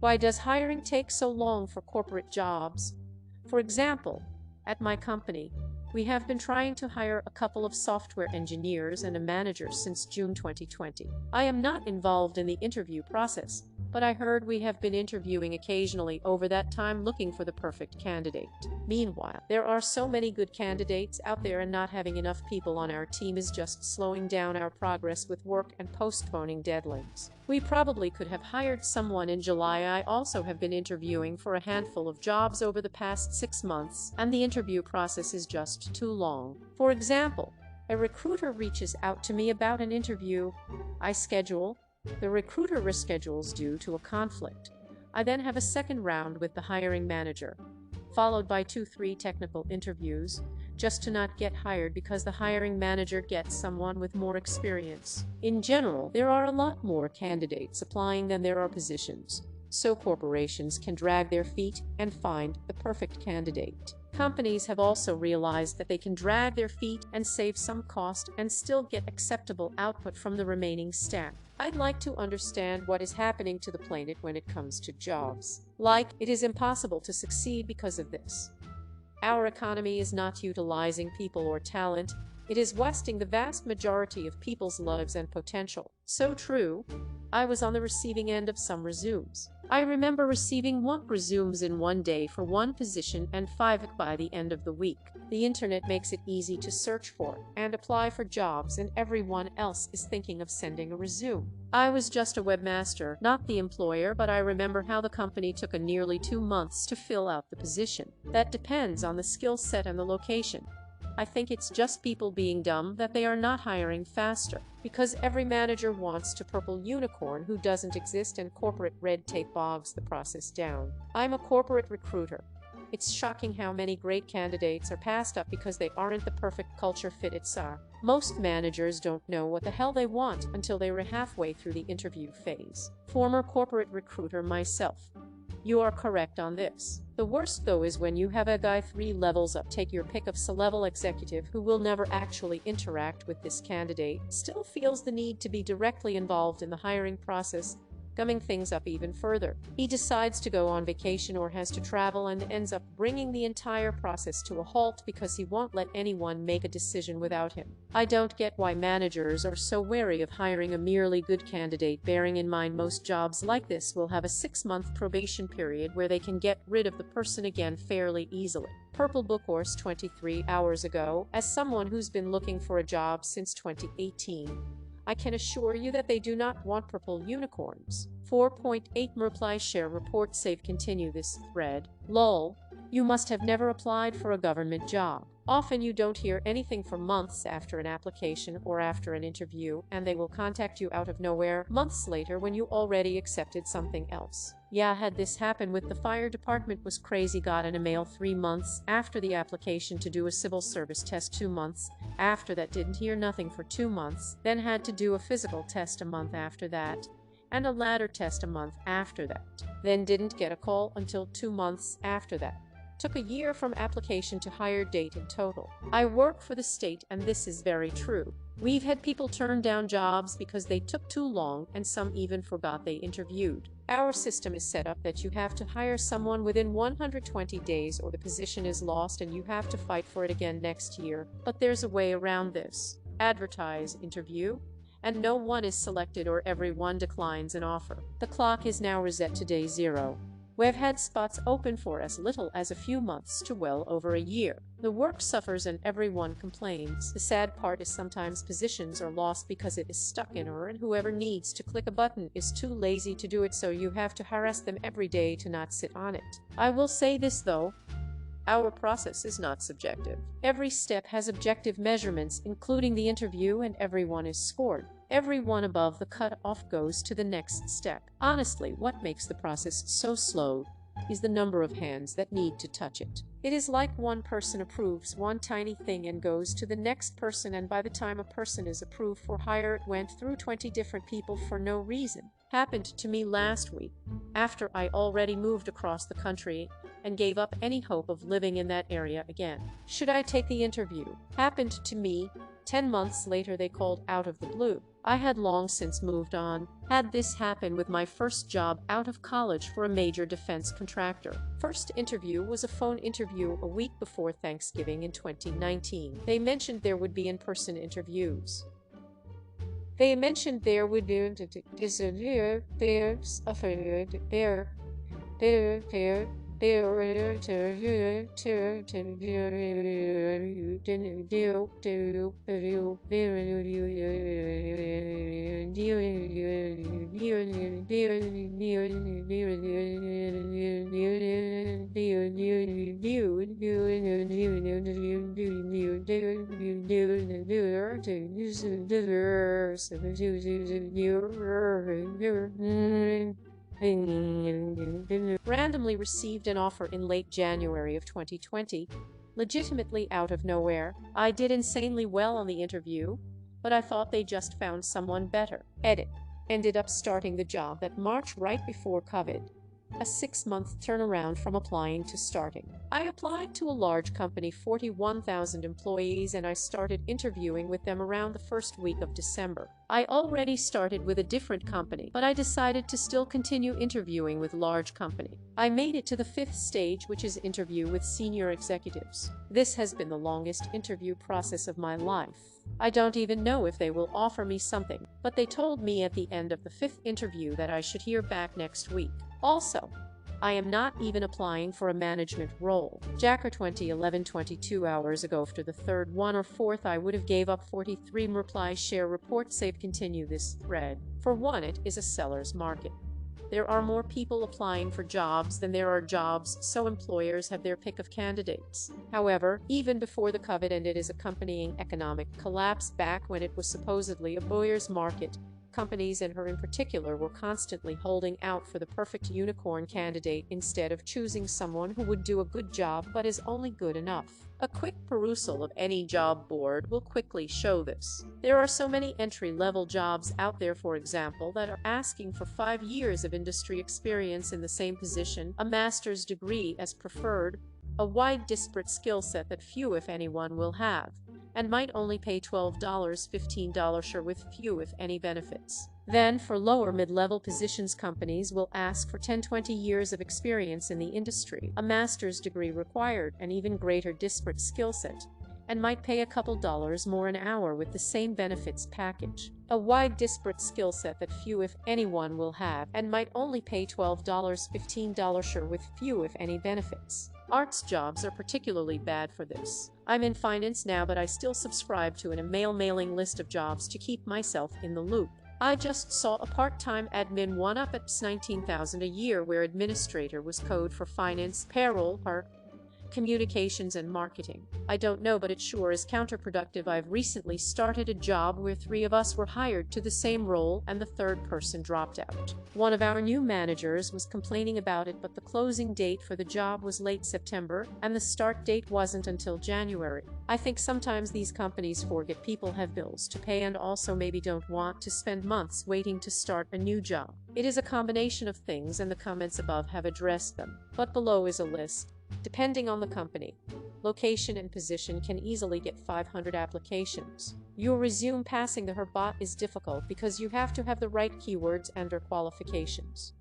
Why does hiring take so long for corporate jobs? For example, at my company, we have been trying to hire a couple of software engineers and a manager since June 2020. I am not involved in the interview process, but I heard we have been interviewing occasionally over that time looking for the perfect candidate. Meanwhile, there are so many good candidates out there, and not having enough people on our team is just slowing down our progress with work and postponing deadlines. We probably could have hired someone in July. I also have been interviewing for a handful of jobs over the past 6 months, and the interview process is just too long. For example, a recruiter reaches out to me about an interview. I schedule. The recruiter reschedules due to a conflict. I then have a second round with the hiring manager, followed by 2-3 technical interviews, just to not get hired because the hiring manager gets someone with more experience. In general, there are a lot more candidates applying than there are positions, so corporations can drag their feet and find the perfect candidate. Companies have also realized that they can drag their feet and save some cost and still get acceptable output from the remaining staff. I'd like to understand what is happening to the planet when it comes to jobs. It is impossible to succeed because of this. Our economy is not utilizing people or talent. It is wasting the vast majority of people's lives and potential. So true. I was on the receiving end of some resumes. I remember receiving 1 resumes in one day for one position and 5 by the end of the week. The internet makes it easy to search for and apply for jobs, and everyone else is thinking of sending a resume. I was just a webmaster, not the employer, but I remember how the company took nearly 2 months to fill out the position. That depends on the skill set and the location. I think it's just people being dumb that they are not hiring faster, because every manager wants to purple unicorn who doesn't exist, and corporate red tape bogs the process down. I'm a corporate recruiter. It's shocking how many great candidates are passed up because they aren't the perfect culture fit. Most managers don't know what the hell they want until they are halfway through the interview phase. Former corporate recruiter myself. You are correct on this. The worst, though, is when you have a guy 3 levels up, take your pick of C-level executive, who will never actually interact with this candidate, still feels the need to be directly involved in the hiring process, gumming things up even further. He decides to go on vacation or has to travel and ends up bringing the entire process to a halt because he won't let anyone make a decision without him. I don't get why managers are so wary of hiring a merely good candidate, bearing in mind most jobs like this will have a 6-month probation period where they can get rid of the person again fairly easily. Purple Book Course 23 hours ago. As someone who's been looking for a job since 2018, I can assure you that they do not want purple unicorns. 4.8 Reply Share Report Save Continue this thread. Lol. You must have never applied for a government job. Often you don't hear anything for months after an application or after an interview, and they will contact you out of nowhere months later when you already accepted something else. Yeah, had this happen with the fire department. Was crazy. Got an email 3 months after the application to do a civil service test. 2 months after that, didn't hear nothing for 2 months, then had to do a physical test a month after that, and a ladder test a month after that, then didn't get a call until 2 months after that. Took a year from application to hire date in total. I work for the state, and this is very true. We've had people turn down jobs because they took too long, and some even forgot they interviewed. Our system is set up that you have to hire someone within 120 days or the position is lost and you have to fight for it again next year. But there's a way around this. Advertise, interview, and no one is selected or everyone declines an offer. The clock is now reset to day 0. We've had spots open for as little as a few months to well over a year. The work suffers and everyone complains. The sad part is sometimes positions are lost because it is stuck in error, and whoever needs to click a button is too lazy to do it, so you have to harass them every day to not sit on it. I will say this though. Our process is not subjective. Every step has objective measurements, including the interview, and everyone is scored. Everyone above the cut-off goes to the next step. Honestly, what makes the process so slow is the number of hands that need to touch it. It is like one person approves one tiny thing and goes to the next person, and by the time a person is approved for hire, it went through 20 different people for no reason. Happened to me last week, after I already moved across the country and gave up any hope of living in that area again. Should I take the interview? Happened to me. 10 months later they called out of the blue. I had long since moved on. Had this happen with my first job out of college for a major defense contractor. First interview was a phone interview a week before Thanksgiving in 2019. They mentioned there would be in-person interviews. They mentioned there would be randomly received an offer in late January of 2020, legitimately out of nowhere. I did insanely well on the interview, but I thought they just found someone better. Edit. Ended up starting the job that March right before COVID. A 6-month turnaround from applying to starting. I applied to a large company, 41,000 employees, and I started interviewing with them around the first week of December. I already started with a different company, but I decided to still continue interviewing with large company. I made it to the 5th stage, which is interview with senior executives. This has been the longest interview process of my life. I don't even know if they will offer me something, but they told me at the end of the 5th interview that I should hear back next week. Also, I am not even applying for a management role. Jacker 2011, 22 hours ago. After the third one or fourth, I would have gave up 43 reply, share, report, save, continue this thread. For one, it is a seller's market. There are more people applying for jobs than there are jobs, so employers have their pick of candidates. However, even before the COVID and its accompanying economic collapse back when it was supposedly a buyer's market, companies, and her in particular, were constantly holding out for the perfect unicorn candidate instead of choosing someone who would do a good job but is only good enough. A quick perusal of any job board will quickly show this. There are so many entry-level jobs out there, for example, that are asking for 5 years of industry experience in the same position, a master's degree as preferred, a wide disparate skill set that few if anyone will have, and might only pay $12, $15 sure, with few if any benefits. Then, for lower mid-level positions, companies will ask for 10-20 years of experience in the industry, a master's degree required, an even greater disparate skill set, and might pay a couple dollars more an hour with the same benefits package. A wide disparate skill set that few if anyone will have, and might only pay $12, $15 sure, with few if any benefits. Arts jobs are particularly bad for this. I'm in finance now, but I still subscribe to an email mailing list of jobs to keep myself in the loop. I just saw a part-time admin one up at $19,000 a year, where administrator was code for finance, payroll, communications, and marketing. I don't know, but it sure is counterproductive. I've recently started a job where 3 of us were hired to the same role and the third person dropped out. One of our new managers was complaining about it, but the closing date for the job was late September and the start date wasn't until January. I think sometimes these companies forget people have bills to pay and also maybe don't want to spend months waiting to start a new job. It is a combination of things, and the comments above have addressed them. But below is a list. Depending on the company, location, and position, can easily get 500 applications. Your resume passing the Herbot is difficult because you have to have the right keywords and or qualifications.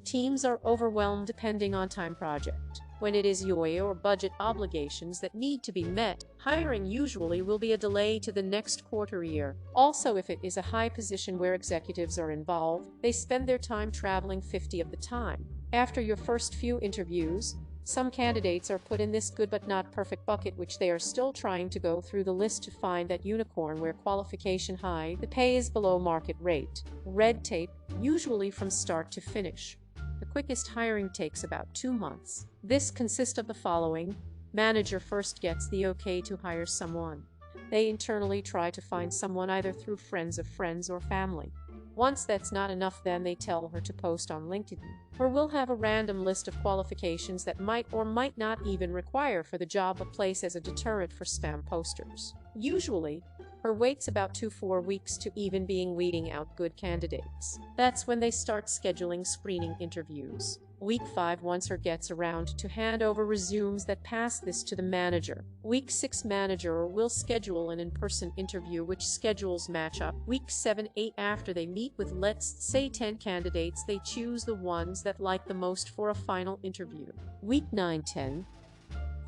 Teams are overwhelmed depending on time project. When it is UA or budget obligations that need to be met, hiring usually will be a delay to the next quarter year. Also, if it is a high position where executives are involved, they spend their time traveling 50 of the time. After your first few interviews, some candidates are put in this good but not perfect bucket, which they are still trying to go through the list to find that unicorn where qualification high, the pay is below market rate. Red tape, usually from start to finish. The quickest hiring takes about 2 months. This consists of the following. Manager first gets the okay to hire someone. They internally try to find someone either through friends of friends or family. Once that's not enough, then they tell her to post on LinkedIn, or we'll have a random list of qualifications that might or might not even require for the job a place as a deterrent for spam posters. Usually, her waits about 2 to 4 weeks to even being weeding out good candidates. That's when they start scheduling screening interviews. Week 5, once her gets around to hand over resumes that pass this to the manager. Week 6, manager will schedule an in-person interview which schedules match up. Week 7, 8, after they meet with, let's say, 10 candidates, they choose the ones that like the most for a final interview. Week 9, 10.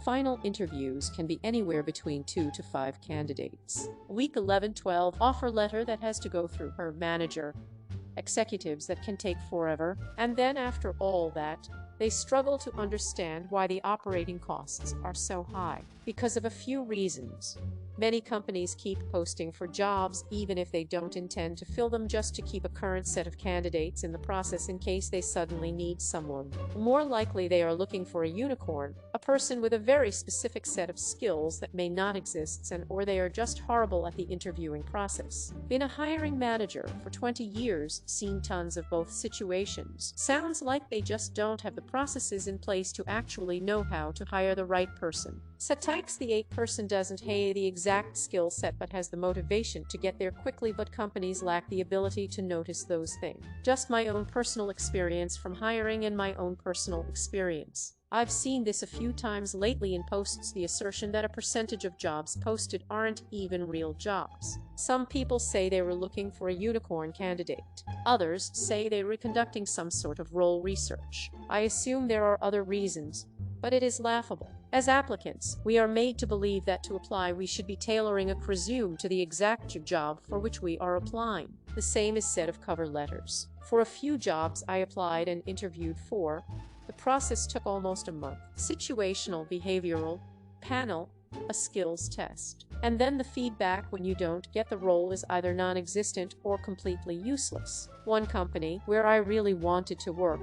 Final interviews can be anywhere between 2 to 5 candidates. Week 11, 12, offer letter that has to go through her manager. Executives that can take forever, and then after all that, they struggle to understand why the operating costs are so high. Because of a few reasons. Many companies keep posting for jobs even if they don't intend to fill them, just to keep a current set of candidates in the process in case they suddenly need someone. More likely they are looking for a unicorn, a person with a very specific set of skills that may not exist, or they are just horrible at the interviewing process. Been a hiring manager for 20 years, seen tons of both situations. Sounds like they just don't have the processes in place to actually know how to hire the right person. Satikes the 8 person doesn't have the exact skill set but has the motivation to get there quickly, but companies lack the ability to notice those things. Just my own personal experience from hiring and my own personal experience. I've seen this a few times lately in posts, the assertion that a percentage of jobs posted aren't even real jobs. Some people say they were looking for a unicorn candidate. Others say they were conducting some sort of role research. I assume there are other reasons, but it is laughable. As applicants, we are made to believe that to apply we should be tailoring a resume to the exact job for which we are applying. The same is said of cover letters. For a few jobs I applied and interviewed for, the process took almost a month. Situational, behavioral, panel, a skills test. And then the feedback when you don't get the role is either non-existent or completely useless. One company, where I really wanted to work,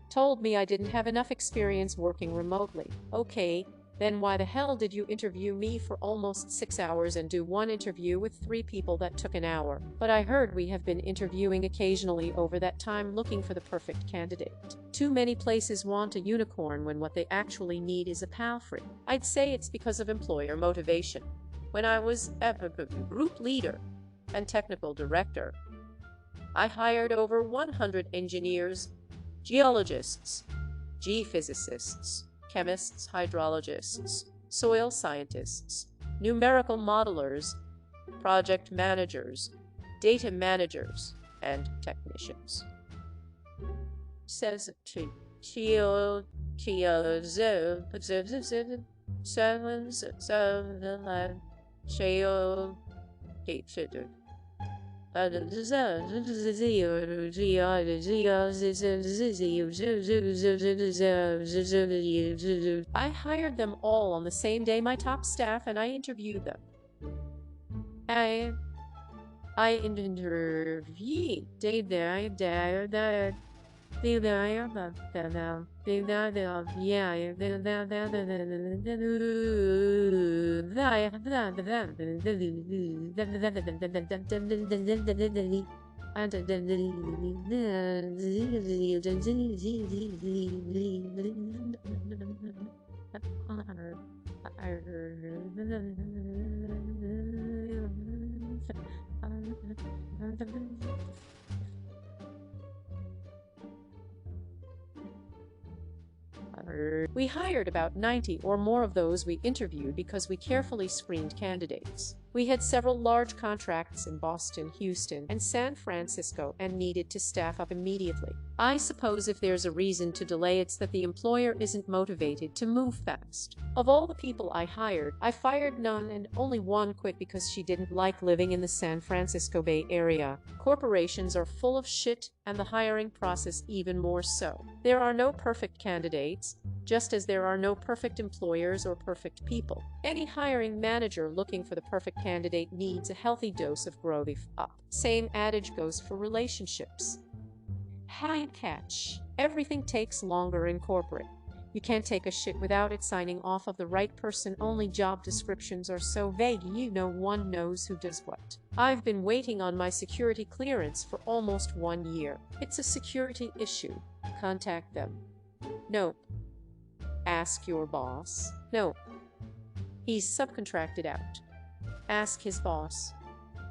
told me I didn't have enough experience working remotely. Okay, then why the hell did you interview me for almost 6 hours and do one interview with 3 people that took an hour? But I heard we have been interviewing occasionally over that time looking for the perfect candidate. Too many places want a unicorn when what they actually need is a palfrey. I'd say it's because of employer motivation. When I was a group leader and technical director, I hired over 100 engineers, geologists, geophysicists, chemists, hydrologists, soil scientists, numerical modelers, project managers, data managers, and technicians. Says I hired them all on the same day, my top staff, and I interviewed them. I interviewed We hired about 90 or more of those we interviewed because we carefully screened candidates. We had several large contracts in Boston, Houston, and San Francisco and needed to staff up immediately. I suppose if there's a reason to delay, it's that the employer isn't motivated to move fast. Of all the people I hired, I fired none and only one quit because she didn't like living in the San Francisco Bay Area. Corporations are full of shit, and the hiring process even more so. There are no perfect candidates, just as there are no perfect employers or perfect people. Any hiring manager looking for the perfect candidate needs a healthy dose of growth up. Same adage goes for relationships. High catch. Everything takes longer in corporate. You can't take a shit without it signing off of the right person. Only job descriptions are so vague, no one knows who does what. I've been waiting on my security clearance for almost 1 year. It's a security issue. Contact them. Nope. Ask your boss. Nope. He's subcontracted out. Ask his boss.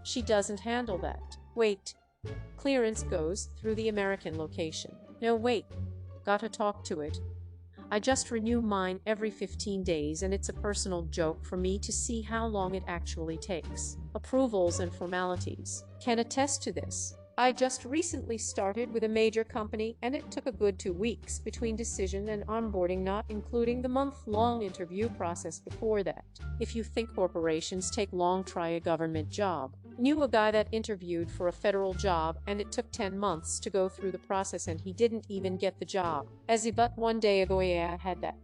She doesn't handle that. Wait. Clearance goes through the American location. No, wait. Gotta talk to it. I just renew mine every 15 days, and it's a personal joke for me to see how long it actually takes. Approvals and formalities can attest to this. I just recently started with a major company, and it took a good 2 weeks between decision and onboarding, not including the month-long interview process before that. If you think corporations take long, try a government job. Knew a guy that interviewed for a federal job, and it took 10 months to go through the process, and he didn't even get the job. But 1 day ago, yeah, I had that.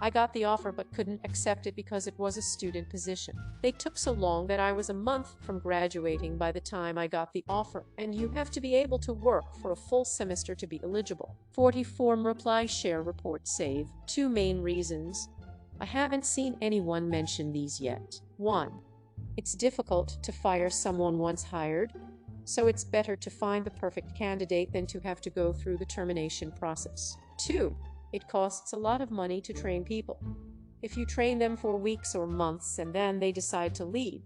I got the offer but couldn't accept it because it was a student position. They took so long that I was a month from graduating by the time I got the offer, and you have to be able to work for a full semester to be eligible. 44 reply share report save. 2 main reasons. I haven't seen anyone mention these yet. 1. It's difficult to fire someone once hired, so it's better to find the perfect candidate than to have to go through the termination process. 2. It costs a lot of money to train people. If you train them for weeks or months and then they decide to leave,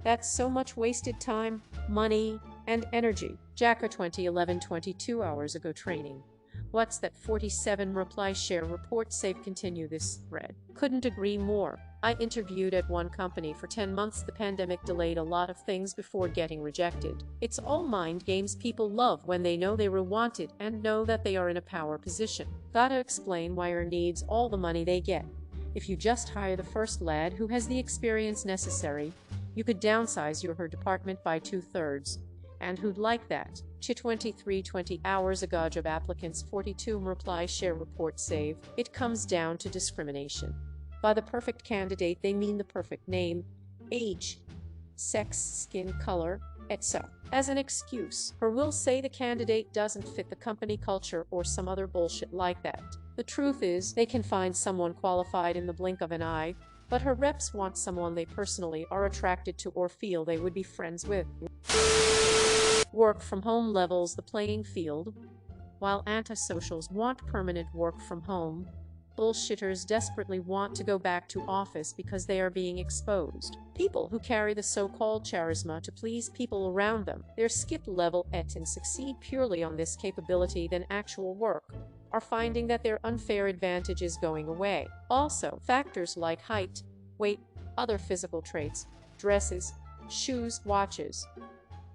that's so much wasted time, money, and energy. Jacker 2011, 22 hours ago training. What's that? 47 reply share report save. Continue this thread. Couldn't agree more. I interviewed at one company for 10 months. The pandemic delayed a lot of things before getting rejected. It's all mind games people love when they know they were wanted and know that they are in a power position. Gotta explain why your needs all the money they get. If you just hire the first lad who has the experience necessary, you could downsize your department by 2/3. And who'd like that? 23 20 hours ago job applicants 42 reply share report save. It comes down to discrimination. By the perfect candidate they mean the perfect name, age, sex, skin color, etc. As an excuse, or will say the candidate doesn't fit the company culture or some other bullshit like that. The truth is, they can find someone qualified in the blink of an eye, but her reps want someone they personally are attracted to or feel they would be friends with. Work from home levels the playing field. While antisocials want permanent work from home, bullshitters desperately want to go back to office because they are being exposed. People who carry the so-called charisma to please people around them, their skip level et and succeed purely on this capability than actual work, are finding that their unfair advantage is going away. Also, factors like height, weight, other physical traits, dresses, shoes, watches,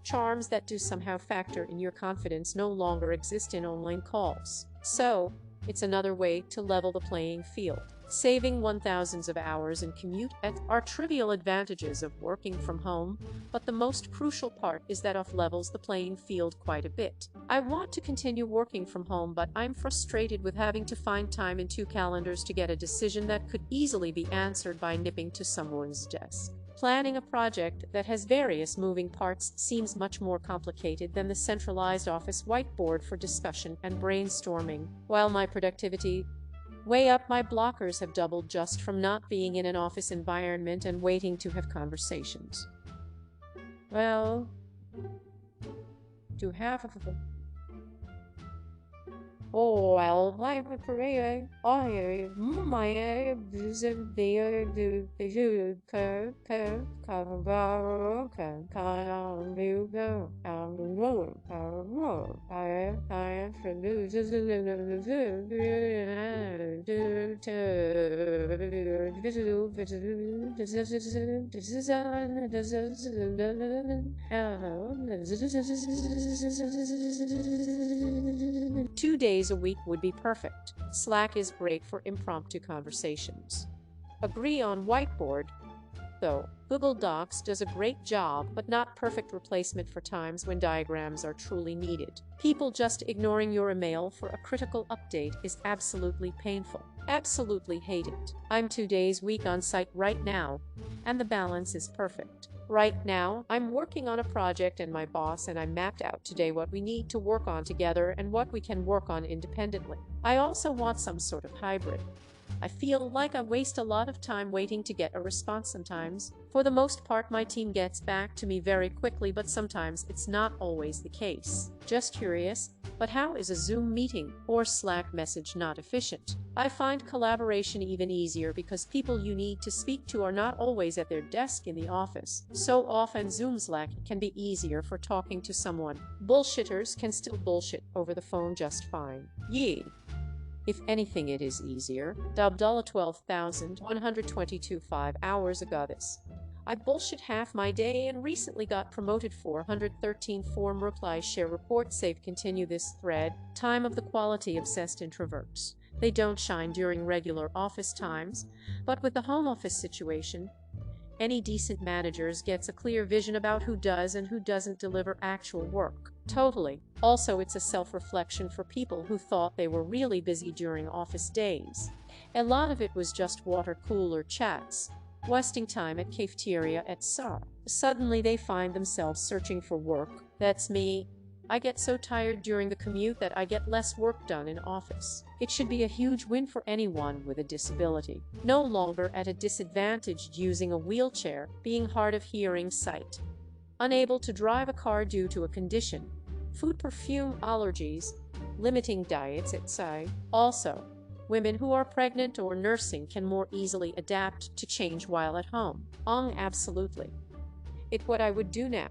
charms that do somehow factor in your confidence no longer exist in online calls. So, it's another way to level the playing field. Saving 1,000s of hours in commute are trivial advantages of working from home, but the most crucial part is that it levels the playing field quite a bit. I want to continue working from home, but I'm frustrated with having to find time in 2 calendars to get a decision that could easily be answered by nipping to someone's desk. Planning a project that has various moving parts seems much more complicated than the centralized office whiteboard for discussion and brainstorming. While my productivity way up, my blockers have doubled just from not being in an office environment and waiting to have conversations. Well, to half of them. Oh, well, I pray I my vision there the cover I 2 days a week would be perfect. Slack is great for impromptu conversations. Agree on whiteboard. though. Google Docs does a great job, but not perfect replacement for times when diagrams are truly needed. People just ignoring your email for a critical update is absolutely painful. Absolutely hate it. I'm 2 days a week on site right now, and the balance is perfect. Right now, I'm working on a project and my boss and I mapped out today what we need to work on together and what we can work on independently. I also want some sort of hybrid. I feel like I waste a lot of time waiting to get a response sometimes. For the most part, my team gets back to me very quickly, but sometimes it's not always the case. Just curious, but how is a Zoom meeting or Slack message not efficient? I find collaboration even easier because people you need to speak to are not always at their desk in the office. So often Zoom Slack can be easier for talking to someone. Bullshitters can still bullshit over the phone just fine. Yee. If anything, it is easier. Abdullah 12,122 5 hours ago this. I bullshit half my day and recently got promoted 413 form reply share report save continue this thread. Time of the quality obsessed introverts. They don't shine during regular office times, but with the home office situation, any decent managers gets a clear vision about who does and who doesn't deliver actual work. Totally. Also, it's a self-reflection for people who thought they were really busy during office days. A lot of it was just water cooler chats, wasting time at cafeteria etc. Suddenly they find themselves searching for work. That's me. I get so tired during the commute that I get less work done in office. It should be a huge win for anyone with a disability. No longer at a disadvantage using a wheelchair, being hard of hearing, sight, unable to drive a car due to a condition, food perfume allergies, limiting diets etc. Also, women who are pregnant or nursing can more easily adapt to change while at home. Absolutely. It's what I would do now.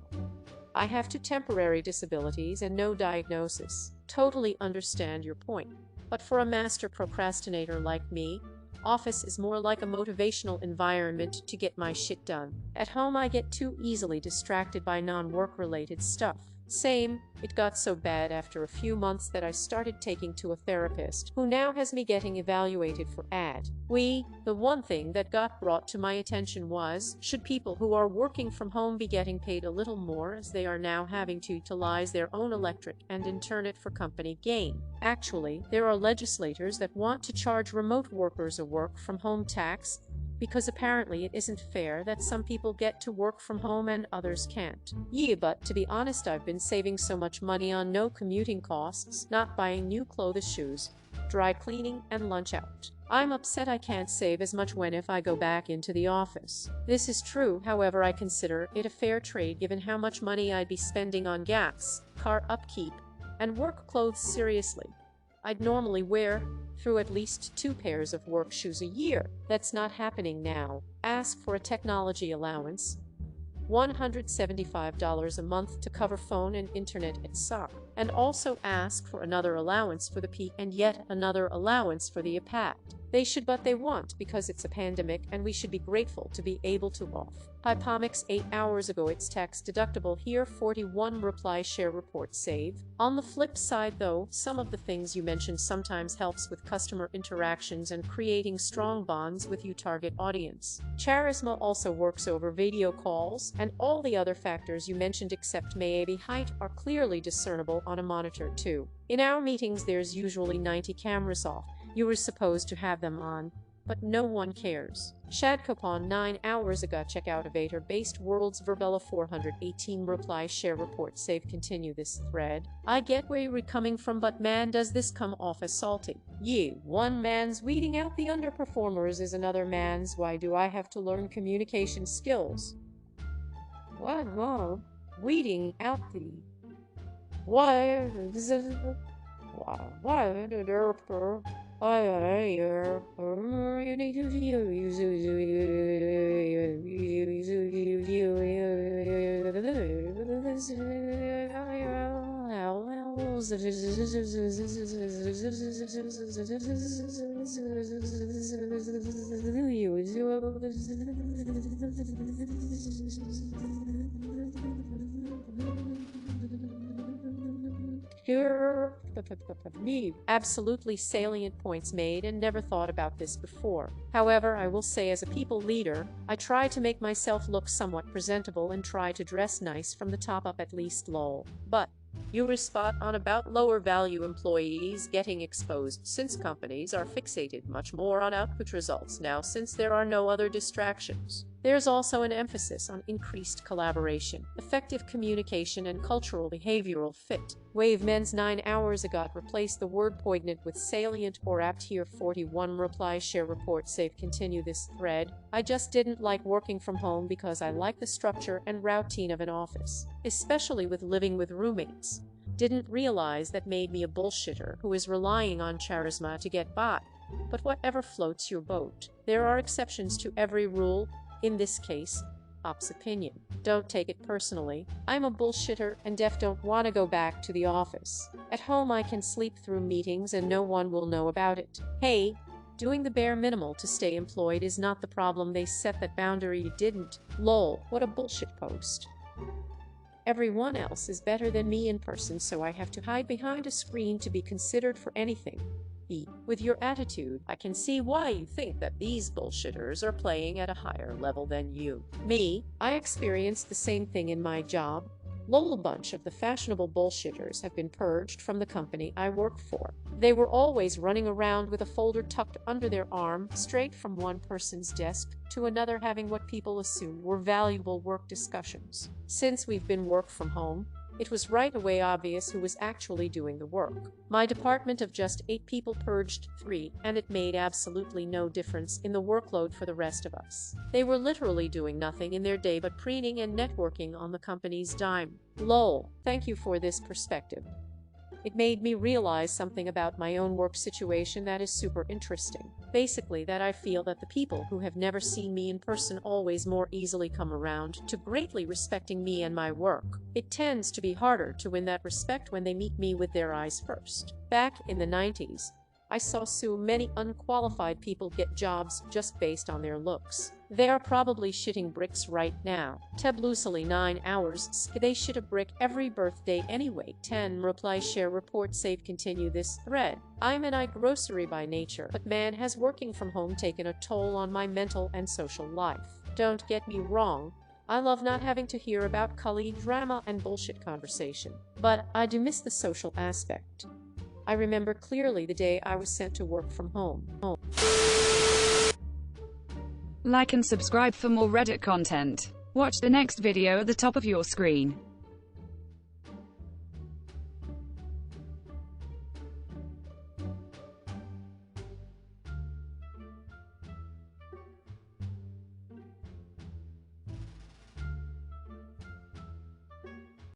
I have 2 temporary disabilities and no diagnosis. Totally understand your point. But for a master procrastinator like me, office is more like a motivational environment to get my shit done. At home I get too easily distracted by non-work related stuff. Same, it got so bad after a few months that I started taking to a therapist who now has me getting evaluated for AD. The one thing that got brought to my attention was, should people who are working from home be getting paid a little more as they are now having to utilize their own electric and internet for company gain? Actually, there are legislators that want to charge remote workers a work from home tax, because apparently it isn't fair that some people get to work from home and others can't. But to be honest, I've been saving so much money on no commuting costs, not buying new clothes, shoes, dry cleaning, and lunch out. I'm upset I can't save as much if I go back into the office. This is true, however, I consider it a fair trade given how much money I'd be spending on gas, car upkeep, and work clothes. Seriously, I'd normally wear through at least 2 pairs of work shoes a year. That's not happening now. Ask for a technology allowance, $175 a month to cover phone and internet etc. And also ask for another allowance for the P and yet another allowance for the iPad. They should, but they won't because it's a pandemic and we should be grateful to be able to off. Hypomics 8 hours ago, it's tax deductible here. 41 reply share report save. On the flip side though, some of the things you mentioned sometimes helps with customer interactions and creating strong bonds with your target audience. Charisma also works over video calls, and all the other factors you mentioned except maybe height are clearly discernible on a monitor too. In our meetings there's usually 90 cameras off. You were supposed to have them on, but no one cares. Shadcopon 9 hours ago, check out Avatar-based Worlds Verbella 418 reply share report save continue this thread. I get where you're coming from, but man, does this come off as salty. One man's weeding out the underperformers is another man's why do I have to learn communication skills? What? Weeding out the... Why? Absolutely salient points made, and never thought about this before. However, I will say as a people leader, I try to make myself look somewhat presentable and try to dress nice from the top up at least, lol. But you were spot on about lower value employees getting exposed, since companies are fixated much more on output results now since there are no other distractions. There's also an emphasis on increased collaboration, effective communication, and cultural behavioral fit. Wave men's 9 hours ago replace the word poignant with salient or apt here. 41 reply share report save continue this thread. I just didn't like working from home because I like the structure and routine of an office, especially with living with roommates. Didn't realize that made me a bullshitter who is relying on charisma to get by. But whatever floats your boat. There are exceptions to every rule. In this case, Op's opinion. Don't take it personally. I'm a bullshitter and don't want to go back to the office. At home I can sleep through meetings and no one will know about it. Hey, doing the bare minimal to stay employed is not the problem. They set that boundary, you didn't. Lol, what a bullshit post. Everyone else is better than me in person, so I have to hide behind a screen to be considered for anything. With your attitude, I can see why you think that these bullshitters are playing at a higher level than you. Me, I experienced the same thing in my job. Lol, a bunch of the fashionable bullshitters have been purged from the company I work for. They were always running around with a folder tucked under their arm, straight from one person's desk to another, having what people assumed were valuable work discussions. Since we've been work from home, it was right away obvious who was actually doing the work. My department of just 8 people purged 3, and it made absolutely no difference in the workload for the rest of us. They were literally doing nothing in their day but preening and networking on the company's dime. Lol, thank you for this perspective. It made me realize something about my own work situation that is super interesting. Basically, that I feel that the people who have never seen me in person always more easily come around to greatly respecting me and my work. It tends to be harder to win that respect when they meet me with their eyes first. Back in the 90s, I saw so many unqualified people get jobs just based on their looks. They are probably shitting bricks right now. Tabloosely 9 hours, they shit a brick every birthday anyway. 10 reply share report save continue this thread. I'm an grocery by nature, but man, has working from home taken a toll on my mental and social life. Don't get me wrong, I love not having to hear about colleague drama and bullshit conversation, but I do miss the social aspect. I remember clearly the day I was sent to work from home. Like and subscribe for more Reddit content. Watch the next video at the top of your screen.